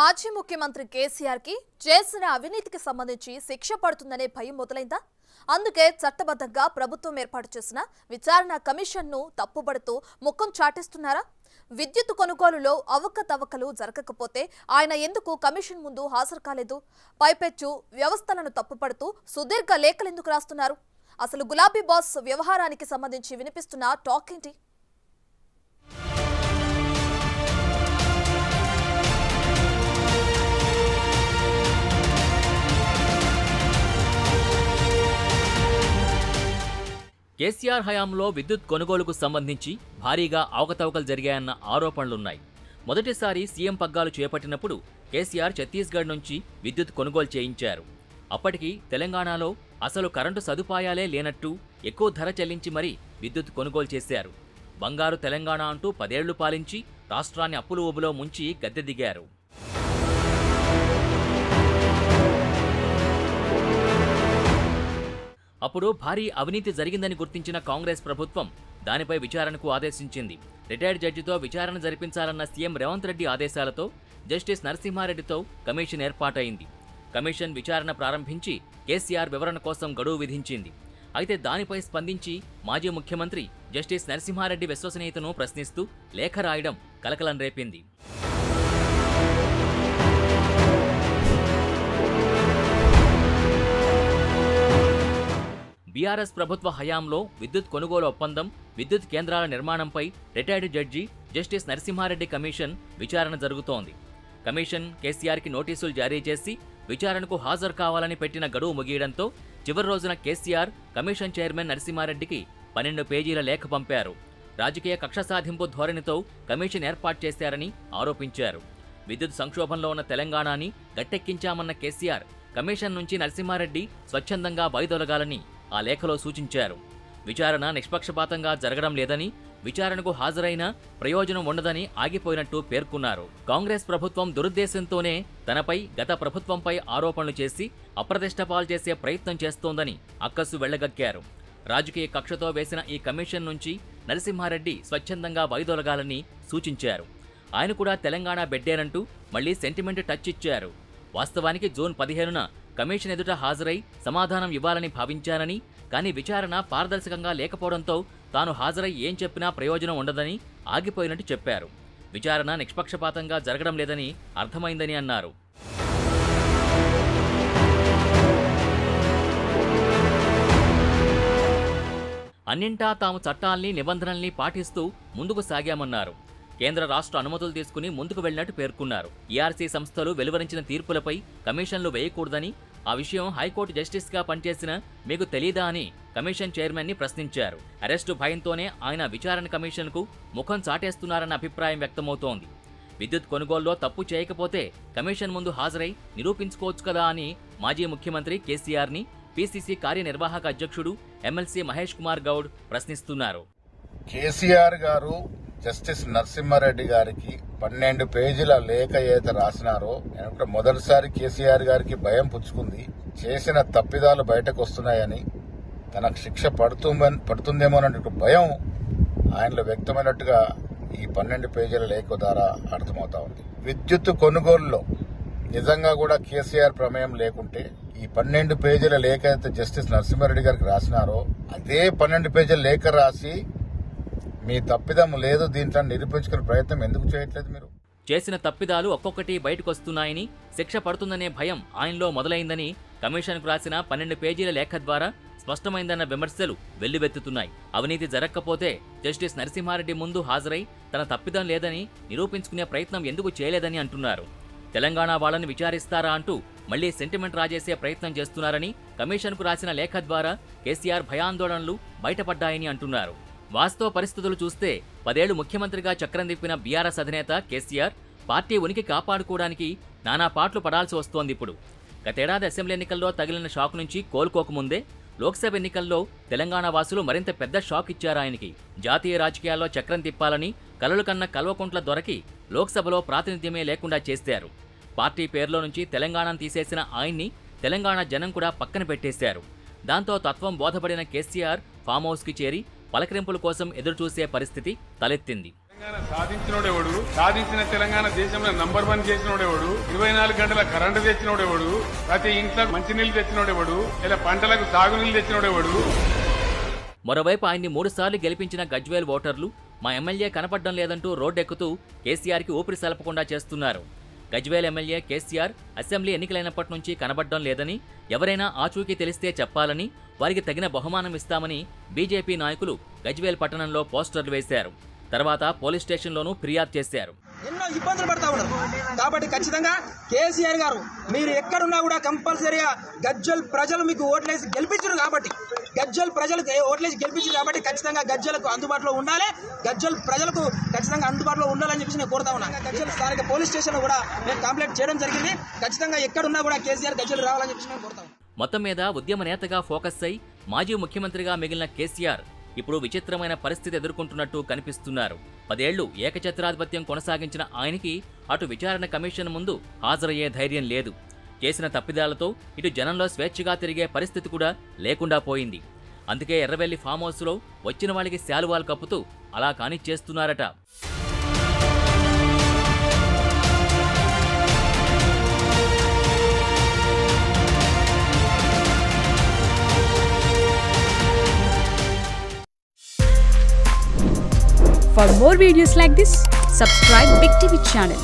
మాజీ ముఖ్యమంత్రి కేసీఆర్ కి చేసిన అవినీతికి సంబంధించి శిక్ష పడుతుందనే భయం మొదలైందా? అందుకే చట్టబద్ధంగా ప్రభుత్వం ఏర్పాటు చేసిన విచారణ కమిషన్ను తప్పుబడుతూ ముఖం చాటేస్తున్నారా? విద్యుత్ కొనుగోలులో అవకతవకలు జరగకపోతే ఆయన ఎందుకు కమిషన్ ముందు హాజరు కాలేదు? పైపెచ్చు వ్యవస్థలను తప్పుపడుతూ సుదీర్ఘ లేఖలెందుకు రాస్తున్నారు? అసలు గులాబీ బాస్ వ్యవహారానికి సంబంధించి వినిపిస్తున్న టాక్ ఏంటి? కేసీఆర్ హయాంలో విద్యుత్ కొనుగోలుకు సంబంధించి భారీగా అవకతవకలు జరిగాయన్న ఆరోపణలున్నాయి. మొదటిసారి సీఎం పగ్గాలు చేపట్టినప్పుడు కేసీఆర్ ఛత్తీస్గఢ్ నుంచి విద్యుత్ కొనుగోలు చేయించారు. అప్పటికి తెలంగాణలో అసలు కరెంటు సదుపాయాలే లేనట్టు ఎక్కువ ధర చెల్లించి మరీ విద్యుత్ కొనుగోలు చేశారు. బంగారు తెలంగాణ అంటూ 10 ఏళ్లు పాలించి రాష్ట్రాన్ని అప్పుల ఊబిలో ముంచి గద్దె దిగారు. అప్పుడు భారీ అవినీతి జరిగిందని గుర్తించిన కాంగ్రెస్ ప్రభుత్వం దానిపై విచారణకు ఆదేశించింది. రిటైర్డ్ జడ్జితో విచారణ జరిపించాలన్న సీఎం రేవంత్ రెడ్డి ఆదేశాలతో జస్టిస్ నరసింహారెడ్డితో కమిషన్ ఏర్పాటైంది. కమిషన్ విచారణ ప్రారంభించి కేసీఆర్ వివరణ కోసం గడువు విధించింది. అయితే దానిపై స్పందించి మాజీ ముఖ్యమంత్రి జస్టిస్ నరసింహారెడ్డి విశ్వసనీయతను ప్రశ్నిస్తూ లేఖ రాయడం కలకలం రేపింది. బీఆర్ఎస్ ప్రభుత్వ హయాంలో విద్యుత్ కొనుగోలు ఒప్పందం, విద్యుత్ కేంద్రాల నిర్మాణంపై retired judge justice Narasimha Reddy commission విచారణ జరుగుతోంది. కమిషన్ కేసీఆర్కి నోటీసులు జారీ చేసి విచారణకు హాజరు కావాలని పెట్టిన గడువు ముగియడంతో చివరి రోజున కేసీఆర్ కమిషన్ చైర్మన్ నరసింహారెడ్డికి 12 పేజీల లేఖ పంపారు. రాజకీయ కక్ష సాధింపు ధోరణితో కమిషన్ ఏర్పాటు చేశారని ఆరోపించారు. విద్యుత్ సంక్షోభంలో ఉన్న తెలంగాణని గట్టెక్కించామన్న కేసీఆర్ కమిషన్ నుంచి నరసింహారెడ్డి స్వచ్ఛందంగా వైదొలగాలని ఆ లేఖలో సూచించారు. విచారణ నిష్పక్షపాతంగా జరగడం లేదని, విచారణకు హాజరైన ప్రయోజనం ఉండదని ఆగిపోయినట్టు పేర్కొన్నారు. కాంగ్రెస్ ప్రభుత్వం దురుద్దేశంతోనే తనపై, గత ప్రభుత్వంపై ఆరోపణలు చేసి అప్రతిష్టపాలు చేసే ప్రయత్నం చేస్తోందని అక్కసు వెళ్లగక్కారు. రాజకీయ కక్షతో వేసిన ఈ కమిషన్ నుంచి నరసింహారెడ్డి స్వచ్ఛందంగా వైదొలగాలని సూచించారు. ఆయన కూడా తెలంగాణ బిడ్డేనంటూ మళ్లీ సెంటిమెంట్ టచ్ ఇచ్చారు. వాస్తవానికి జూన్ 15న కమిషన్ ఎదుట హాజరై సమాధానం ఇవ్వాలని భావించారని, కానీ విచారణ పారదర్శకంగా లేకపోవడంతో తాను హాజరై ఏం చెప్పినా ప్రయోజనం ఉండదని ఆగిపోయినట్టు చెప్పారు. విచారణ నిష్పక్షపాతంగా జరగడం లేదని అర్థమైందని అన్నారు. అన్నింటా తాము చట్టాల్ని, నిబంధనల్ని పాటిస్తూ ముందుకు సాగామన్నారు. కేంద్ర రాష్ట్ర అనుమతులు తీసుకుని ముందుకు వెళ్లినట్టు పేర్కొన్నారు. ఈఆర్సీ సంస్థలు వెలువరించిన తీర్పులపై కమిషన్లు వేయకూడదని, ఆ విషయం హైకోర్టు జస్టిస్గా పనిచేసిన మీకు తెలీదా అని కమిషన్ చైర్మన్ని ప్రశ్నించారు. అరెస్టు భయంతోనే ఆయన విచారణ కమిషన్కు ముఖం చాటేస్తున్నారన్న అభిప్రాయం వ్యక్తమవుతోంది. విద్యుత్ కొనుగోలులో తప్పు చేయకపోతే కమిషన్ ముందు హాజరై నిరూపించుకోవచ్చు కదా అని మాజీ ముఖ్యమంత్రి కేసీఆర్ని పీసీసీ కార్యనిర్వాహక అధ్యక్షుడు ఎమ్మెల్సీ మహేష్ కుమార్ గౌడ్ ప్రశ్నిస్తున్నారు. కేసీఆర్ గారు జస్టిస్ నరసింహారెడ్డి గారికి 12 పేజీల లేఖ ఏదైతే రాసినారో, మొదటిసారి కేసీఆర్ గారికి భయం పుచ్చుకుంది. చేసిన తప్పిదాలు బయటకు వస్తున్నాయని, తనకు శిక్ష పడుతుందేమోనన్న భయం ఆయనలో వ్యక్తమైనట్టుగా ఈ 12 పేజీల లేఖ ద్వారా అర్థమవుతా ఉంది. విద్యుత్ కొనుగోలులో నిజంగా కూడా కేసీఆర్ ప్రమేయం లేకుంటే ఈ 12 పేజీల లేఖ అయితే జస్టిస్ నరసింహారెడ్డి గారికి రాసినారో అదే 12 పేజీల లేఖ రాసి మీ తప్పిదం లేదు, దీంట్లో నిరూపించుకునే ప్రయత్నం ఎందుకు చేయట్లేదు? మీరు చేసిన తప్పిదాలు ఒక్కొక్కటి బయటకొస్తున్నాయని, శిక్ష పడుతుందనే భయం ఆయనలో మొదలైందని కమిషన్కు రాసిన 12 పేజీల లేఖ ద్వారా స్పష్టమైందన్న విమర్శలు వెల్లువెత్తుతున్నాయి. అవినీతి జరగకపోతే జస్టిస్ నరసింహారెడ్డి ముందు హాజరై తన తప్పిదం లేదని నిరూపించుకునే ప్రయత్నం ఎందుకు చేయలేదని అంటున్నారు. తెలంగాణ వాళ్ళని విచారిస్తారా అంటూ మళ్లీ సెంటిమెంట్ రాజేసే ప్రయత్నం చేస్తున్నారని కమిషన్కు రాసిన లేఖ ద్వారా కేసీఆర్ భయాందోళనలు బయటపడ్డాయని అంటున్నారు. వాస్తవ పరిస్థితులు చూస్తే 10 ఏళ్లు ముఖ్యమంత్రిగా చక్రం తిప్పిన బీఆర్ఎస్ అధినేత కేసీఆర్ పార్టీ ఉనికి కాపాడుకోవడానికి నానా పాట్లు పడాల్సి వస్తోంది. ఇప్పుడు గతేడాది అసెంబ్లీ ఎన్నికల్లో తగిలిన షాక్ నుంచి కోలుకోకముందే లోక్సభ ఎన్నికల్లో తెలంగాణ వాసులు మరింత పెద్ద షాక్ ఇచ్చారు ఆయనకి. జాతీయ రాజకీయాల్లో చక్రం తిప్పాలని కలలు కన్న కల్వకుంట్ల దొరకి లోక్సభలో ప్రాతినిధ్యమే లేకుండా చేశారు. పార్టీ పేరులో నుంచి తెలంగాణను తీసేసిన ఆయన్ని తెలంగాణ జనం కూడా పక్కన పెట్టేశారు. దాంతో తత్వం బోధపడిన కేసీఆర్ ఫామ్ హౌస్కి చేరి పలకరింపుల కోసం ఎదురుచూసే పరిస్థితి తలెత్తింది. సాధించినోడెవడు, సాధించిన తెలంగాణ దేశంలో నంబర్ 1 చేసినోడెవడు, 24 గంటల కరెంటు తెచ్చినోడెవడు, ప్రతి ఇంట్లో మంచినీళ్లు తెచ్చినోడెవడు, ఇలా పంటలకు సాగునీళ్లు తెచ్చినోడెవడు. మరోవైపు ఆయన్ని 3 సార్లు గెలిపించిన గజ్వేల్ ఓటర్లు మా ఎమ్మెల్యే కనపడడం లేదంటూ రోడ్డెక్కుతూ కేసీఆర్కి ఊపిరి సలపకుండా చేస్తున్నారు. గజ్వేల్ ఎమ్మెల్యే కేసీఆర్ అసెంబ్లీ ఎన్నికలైనప్పటి నుంచి కనబడడం లేదని, ఎవరైనా ఆచూకీ తెలిస్తే చెప్పాలని, వారికి తగిన బహుమానం ఇస్తామని బీజేపీ నాయకులు గజ్వేల్ పట్టణంలో పోస్టర్లు వేశారు. తర్వాత పోలీస్ స్టేషన్లోనూ ఫిర్యాదు చేశారు. ఎన్నో ఇబ్బందులు పడతా ఉన్నారు కాబట్టి ఖచ్చితంగా కేసీఆర్ గారు మీరు ఎక్కడున్నా కూడా కంపల్సరీగా గజ్వేల్ ప్రజలు మీకు ఓట్లేసి గెలిపించారు కాబట్టి ఖచ్చితంగా గజ్వేలకు అందుబాటులో ఉండాలి, గజ్వేల్ ప్రజలకు ఖచ్చితంగా అందుబాటులో ఉండాలని చెప్పేసి నేను కోరుతా ఉన్నా. గజ్వేల్ స్థానిక పోలీస్ స్టేషన్ కూడా నేను కంప్లైంట్ చేయడం జరిగింది. ఖచ్చితంగా ఎక్కడున్నా కూడా కేసీఆర్ గజ్వేల్ రావాలని చెప్పేసి నేను కోరుతా ఉన్నా. మొత్తం మీద ఉద్యమ నేతగా ఫోకస్ అయి మాజీ ముఖ్యమంత్రిగా మిగిలిన కేసీఆర్ ఇప్పుడు విచిత్రమైన పరిస్థితి ఎదుర్కొంటున్నట్టు కనిపిస్తున్నారు. 10 ఏళ్లు ఏకఛత్రాధిపత్యం కొనసాగించిన ఆయనకి అటు విచారణ కమిషన్ ముందు హాజరయ్యే ధైర్యం లేదు. చేసిన తప్పిదాలతో ఇటు జనంలో స్వేచ్ఛగా తిరిగే పరిస్థితి కూడా లేకుండా పోయింది. అందుకే ఎర్రవెల్లి ఫామ్ హౌస్లో వచ్చిన వాళ్ళకి శాలువాలు కప్పుతూ అలా కానిచ్చేస్తున్నారట. For more videos like this, subscribe Big TV channel.